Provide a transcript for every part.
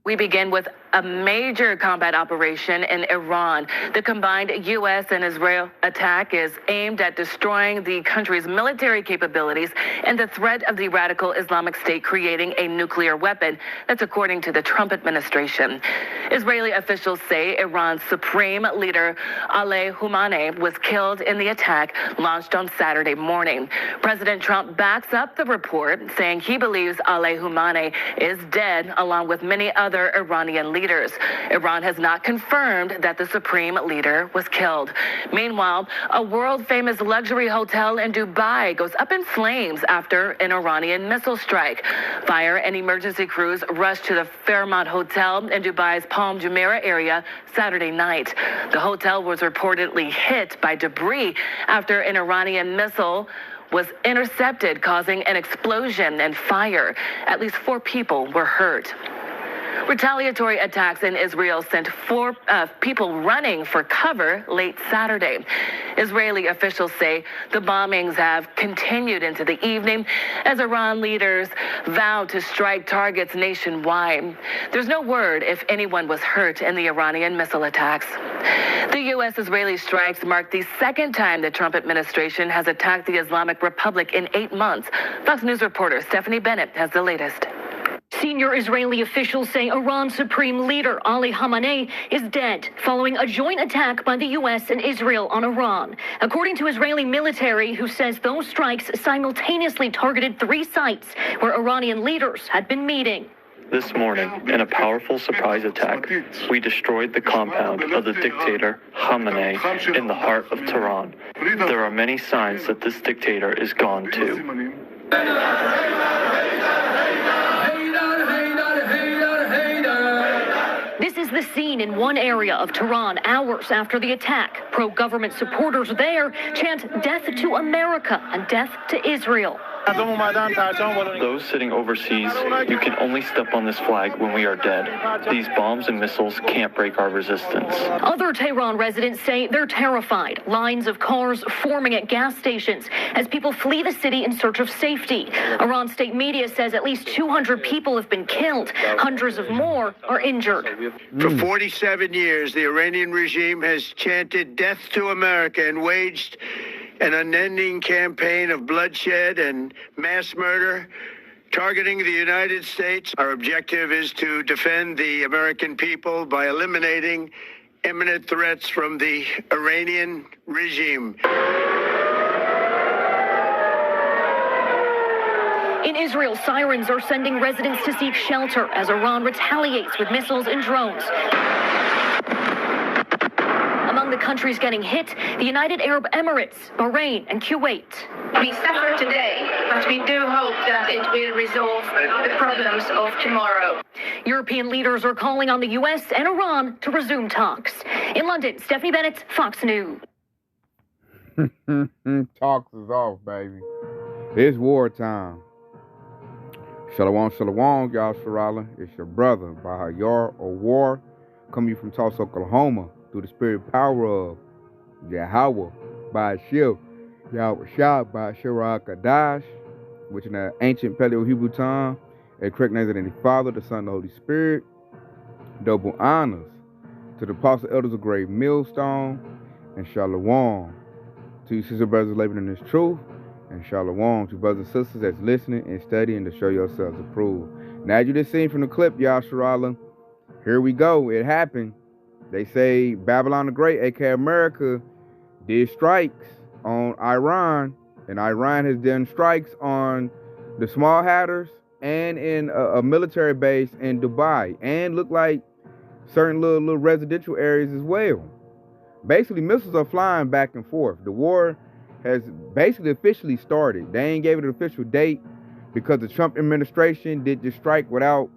We begin with a major combat operation in Iran. The combined U.S. and Israel attack is aimed at destroying the country's military capabilities and the threat of the radical Islamic State creating a nuclear weapon. That's according to the Trump administration. Israeli officials say Iran's supreme leader, Ali Khamenei, was killed in the attack launched on Saturday morning. President Trump backs up the report, saying he believes Ali Khamenei is dead, along with many other Iranian leaders. Iran has not confirmed that the supreme leader was killed. Meanwhile, a world-famous luxury hotel in Dubai goes up in flames after an Iranian missile strike. Fire and emergency crews rushed to the Fairmont Hotel in Dubai's Palm Jumeirah area Saturday night. The hotel was reportedly hit by debris after an Iranian missile was intercepted, causing an explosion and fire. At least 4 people were hurt. Retaliatory attacks in Israel sent 4 people running for cover late Saturday. Israeli officials say the bombings have continued into the evening as Iran leaders vow to strike targets nationwide. There's no word if anyone was hurt in the Iranian missile attacks. The U.S.-Israeli strikes mark the second time the Trump administration has attacked the Islamic Republic in 8 months. Fox News reporter Stephanie Bennett has the latest. Senior Israeli officials say Iran's supreme leader, Ali Khamenei, is dead following a joint attack by the U.S. and Israel on Iran. According to Israeli military, who says those strikes simultaneously targeted 3 sites where Iranian leaders had been meeting. This morning, in a powerful surprise attack, we destroyed the compound of the dictator Khamenei in the heart of Tehran. There are many signs that this dictator is gone too. This is the scene in one area of Tehran hours after the attack. Pro-government supporters there chant death to America and death to Israel. Those sitting overseas, you can only step on this flag when we are dead. These bombs and missiles can't break our resistance. Other Tehran residents say they're terrified. Lines of cars forming at gas stations as people flee the city in search of safety. Iran state media says at least 200 people have been killed. Hundreds of more are injured. For 47 years, the Iranian regime has chanted death to America and waged an unending campaign of bloodshed and mass murder targeting the United States. Our objective is to defend the American people by eliminating imminent threats from the Iranian regime. In Israel, sirens are sending residents to seek shelter as Iran retaliates with missiles and drones. Among the countries getting hit, the United Arab Emirates, Bahrain, and Kuwait. We suffer today, but we do hope that it will resolve the problems of tomorrow. European leaders are calling on the U.S. and Iran to resume talks. In London, Stephanie Bennett, Fox News. Talks is off, baby. It's wartime. Shalom, shalom, y'all Sharala. It's your brother, Bahayar or War, coming from Tulsa, Oklahoma, through the spirit power of Yahweh, by Shil, Yahweh Shah, by Shirah Kadash, which in the ancient Paleo-Hebrew tongue, a correct name of the Father, the Son, and the Holy Spirit. Double honors to the apostle elders of Great Millstone, and Shalom to you sister brothers living in this truth, and Shalom to brothers and sisters that's listening and studying to show yourselves approved. Now, as you just seen from the clip, y'all Sharala, here we go. It happened. They say Babylon the Great, aka America, did strikes on Iran, and Iran has done strikes on the Small Hatters and in a military base in Dubai, and look like certain little residential areas as well. Basically, missiles are flying back and forth. The war has basically officially started. They ain't gave it an official date because the Trump administration did this strike without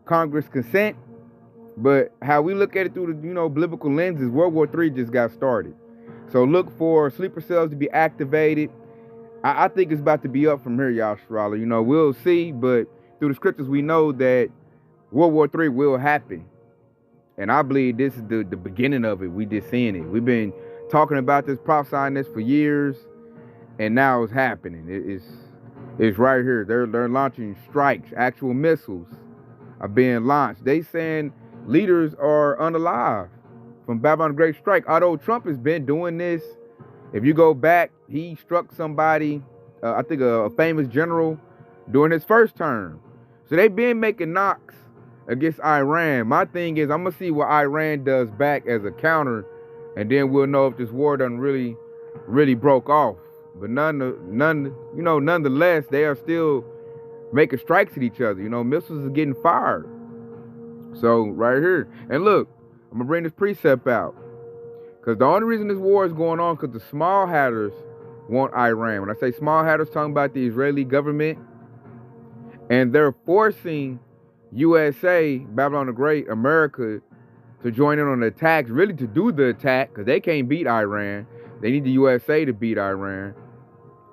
Congress consent. But how we look at it through the, biblical lenses, World War III just got started. So look for sleeper cells to be activated. I think it's about to be up from here, y'all Sharala. We'll see, but through the scriptures, we know that World War III will happen. And I believe this is the beginning of it. We just seeing it. We've been talking about this, prophesying this for years, and now it's happening. It's right here. They're launching strikes, actual missiles are being launched. They saying leaders are unalive from Babylon the Great strike. Although Trump has been doing this, if you go back, he struck somebody, I think a famous general, during his first term. So they've been making knocks against Iran. My thing is, I'm gonna see what Iran does back as a counter, and then we'll know if this war done really broke off. But nonetheless, they are still making strikes at each other. You know, missiles are getting fired. So right here, and look, I'm gonna bring this precept out, because the only reason this war is going on because the small hatters want Iran. When I say small hatters, talking about the Israeli government, and they're forcing USA, Babylon the Great, America, to join in on the attacks, really to do the attack, because they can't beat Iran. They need the USA to beat Iran.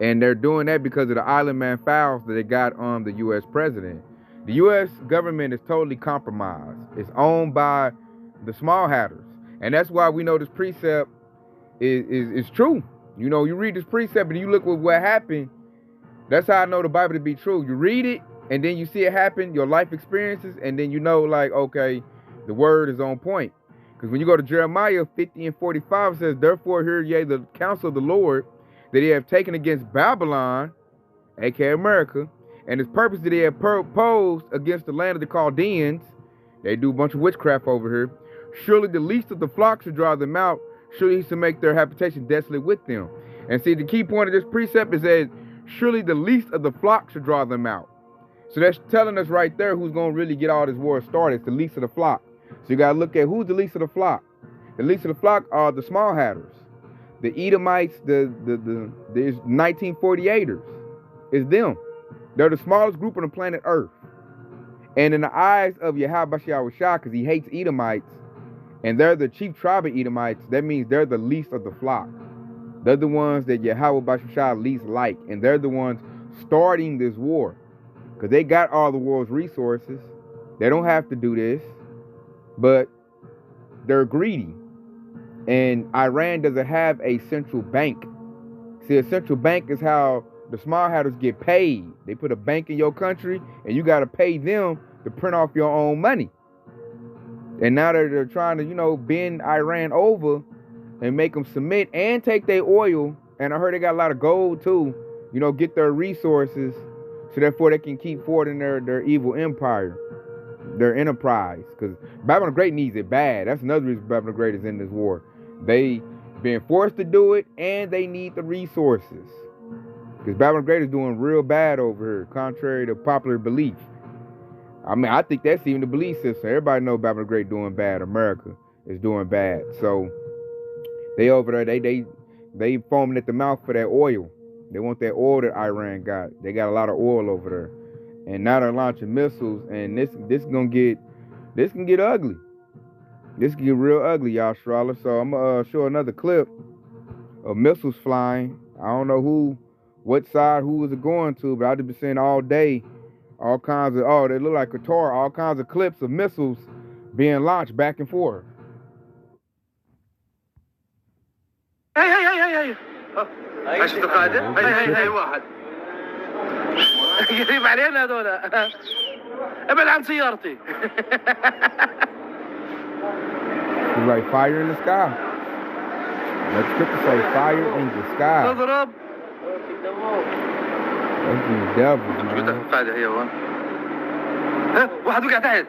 And they're doing that because of the Island Man files that they got on the U.S. president. The U.S. government is totally compromised. It's owned by the small hatters. And that's why we know this precept is true. You know, you read this precept and you look at what happened. That's how I know the Bible to be true. You read it and then you see it happen, your life experiences, and then you know, like, okay, the word is on point. Because when you go to Jeremiah 50 and 45, it says, therefore hear ye the counsel of the Lord, that he have taken against Babylon, aka America, and his purpose that he have proposed against the land of the Chaldeans. They do a bunch of witchcraft over here. Surely the least of the flock should drive them out. Surely he should make their habitation desolate with them. And see, the key point of this precept is that surely the least of the flock should drive them out. So that's telling us right there who's going to really get all this war started. It's the least of the flock. So you got to look at who's the least of the flock. The least of the flock are the small hatters, the Edomites, the 1948ers. It's them. They're the smallest group on the planet Earth. And in the eyes of Yahweh Shah, because he hates Edomites, and they're the chief tribe of Edomites, that means they're the least of the flock. They're the ones that Yahweh Shah least like, and they're the ones starting this war. Because they got all the world's resources. They don't have to do this, but they're greedy. And Iran doesn't have a central bank. See, a central bank is how the small hatters get paid. They put a bank in your country, and you got to pay them to print off your own money. And now they're trying to, you know, bend Iran over and make them submit and take their oil. And I heard they got a lot of gold too, you know, get their resources, so therefore they can keep forwarding their evil empire, their enterprise. Because Babylon the Great needs it bad. That's another reason Babylon the Great is in this war. They been forced to do it, and they need the resources. Because Babylon the Great is doing real bad over here, contrary to popular belief. I mean, I think that's even the belief system. Everybody know Babylon the Great doing bad. America is doing bad. So they over there, they foaming at the mouth for that oil. They want that oil that Iran got. They got a lot of oil over there. And now they're launching missiles, and this can get ugly. This can get real ugly, y'all, Charlotte. So I'm gonna show another clip of missiles flying. I don't know what side who is it going to, but I've just been seeing all day all kinds of, they look like Qatar, all kinds of clips of missiles being launched back and forth. هي عشان القادة هي واحد قريب علينا هذول ابعد عن سيارتي. It's like fire in the sky. Let's scripture say fire in the sky. تضرب. That's the devils, man. شو القاعدة هي هون؟ ها واحد وقع تحت.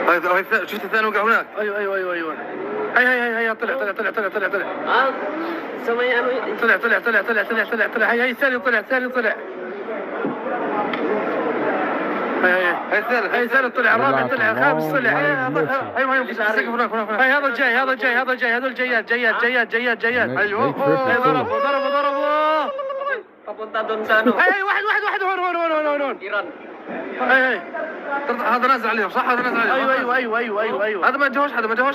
هاي شفت الثاني وقع هناك. ايوه هي طلع سوي طلع هي الثاني طلع هي الثالث طلع الرابع طلع الخامس طلع ايوه هذا الجاي هذول جياد ايوه ضربوا هي واحد هون ايران هي هذا نازل عليهم صح هذا نازل عليهم ايوه هذا ما جوش حدا ولعت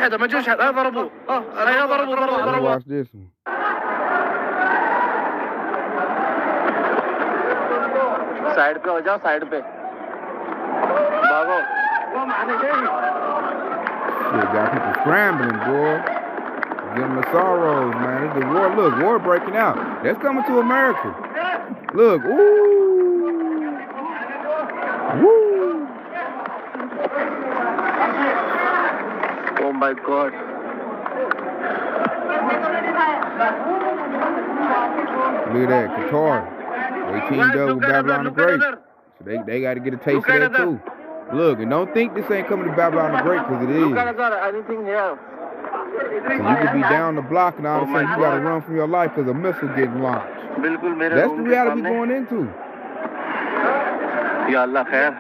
هذا ما جوش حدا هذا ضربوه هي ضربوا side पे हो जाओ side पे भागो वो मारने गए Shit, got people scrambling, boy. Give them the sorrows, man. It's the war. Look, war breaking out. That's coming to America. Look, ooh. Woo. Oh my God. Look at that, Qatar. They teamed up with Babylon the Great. So they got to get a taste of that too. Look, and don't think this ain't coming to Babylon the Great, because it is. Anything here? So you could be down the block and all of a sudden you got to run from your life because a missile getting launched. That's the reality we're going into. Ya Allah khair.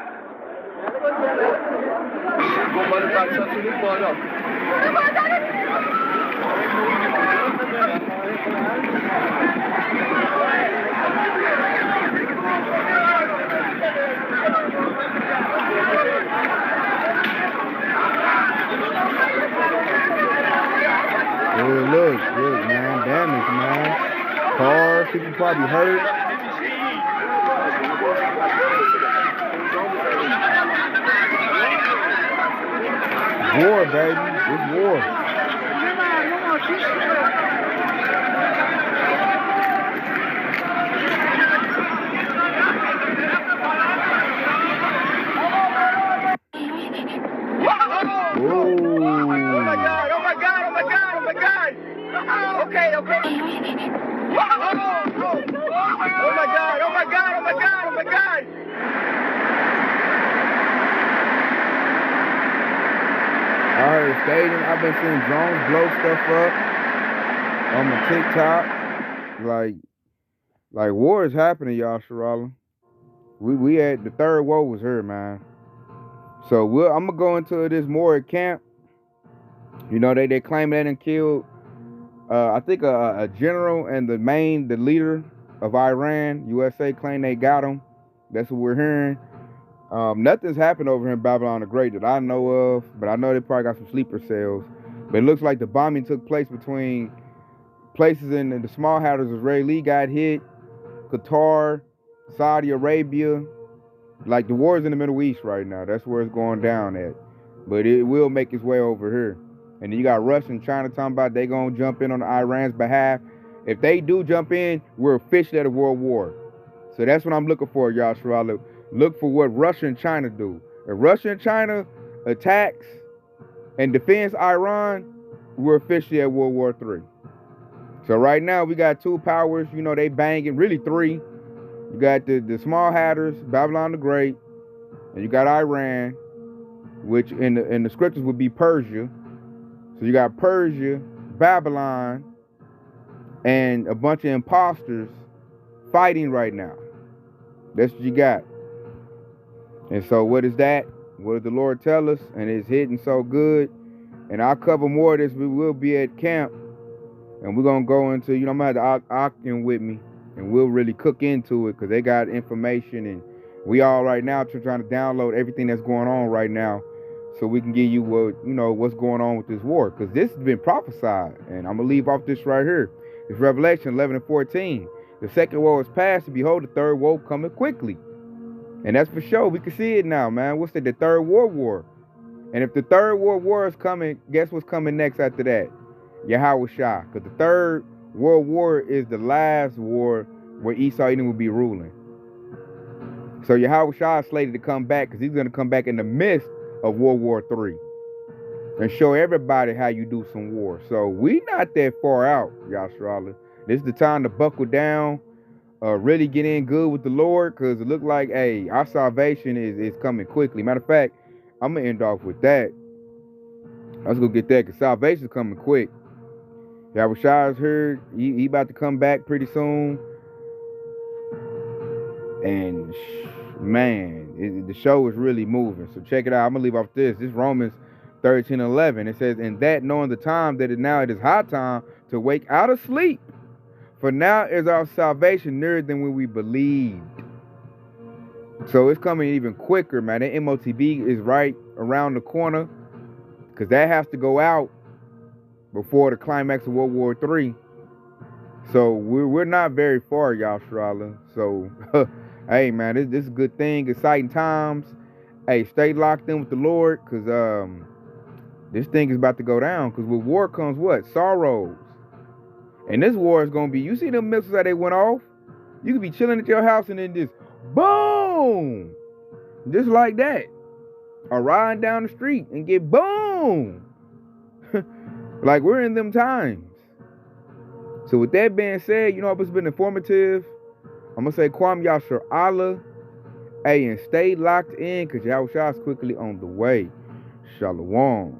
Look, man, damage, man. Cars, people probably hurt. War, baby. It's war. Okay. Oh my God. I heard stadium. I've been seeing drones blow stuff up on my TikTok. Like war is happening, y'all, Sharala. We had the third war was here, man. So I'm gonna go into this more at camp. You know, they claim they done killed I think a general and the leader of Iran. USA claim they got him. That's what we're hearing. Nothing's happened over here in Babylon the Great that I know of, but I know they probably got some sleeper cells. But it looks like the bombing took place between places in the small hatters. Israeli got hit, Qatar, Saudi Arabia. Like the war's in the Middle East right now. That's where it's going down at. But it will make its way over here. And then you got Russia and China talking about they gonna jump in on Iran's behalf. If they do jump in, we're officially at a world war. So that's what I'm looking for, y'all. Look for what Russia and China do. If Russia and China attacks and defends Iran, we're officially at World War III. So right now we got two powers, you know, they banging, really three. You got the small hatters, Babylon the Great, and you got Iran, which in the scriptures would be Persia. So you got Persia, Babylon, and a bunch of imposters fighting right now. That's what you got. And so what is that? What did the Lord tell us? And it's hitting so good. And I'll cover more of this. We will be at camp. And we're going to go into, you know, I'm going to have the Octane with me. And we'll really cook into it because they got information. And we all right now trying to download everything that's going on right now. So we can give you what's going on with this war. Because this has been prophesied. And I'm going to leave off this right here. It's Revelation 11:14. The second woe is past, and behold, the third woe coming quickly. And that's for sure. We can see it now, man. What's that? The third world war. And if the third world war is coming, guess what's coming next after that? Yahweh Shah. Because the third world war is the last war where Esau Edom will be ruling. So Yahweh Shah is slated to come back because he's going to come back in the midst of World War III and show everybody how you do some war. So we not that far out, Yashrala. This is the time to buckle down, really get in good with the Lord, because it look like, hey, our salvation is coming quickly. Matter of fact, I'm going to end off with that. Let's go get that, because salvation's coming quick. Yahweh Shah is here. He about to come back pretty soon. And, man, the show is really moving. So check it out. I'm going to leave off this. This Romans 13:11. It says, "In that knowing the time, that it is high time to wake out of sleep. For now is our salvation nearer than when we believed." So it's coming even quicker, man. The MOTB is right around the corner, because that has to go out before the climax of World War III. So we're not very far, y'all, Shrala. So, hey, man, this is a good thing. Exciting times. Hey, stay locked in with the Lord, because This thing is about to go down, because with war comes what? Sorrows. And this war is going to be, you see them missiles that they went off? You could be chilling at your house and then just boom! Just like that. Or riding down the street and get boom! Like we're in them times. So with that being said, you know, it's been informative. I'm going to say Kwam Yashar Allah. Hey, and stay locked in, because Yahushua's quickly on the way. Shalom.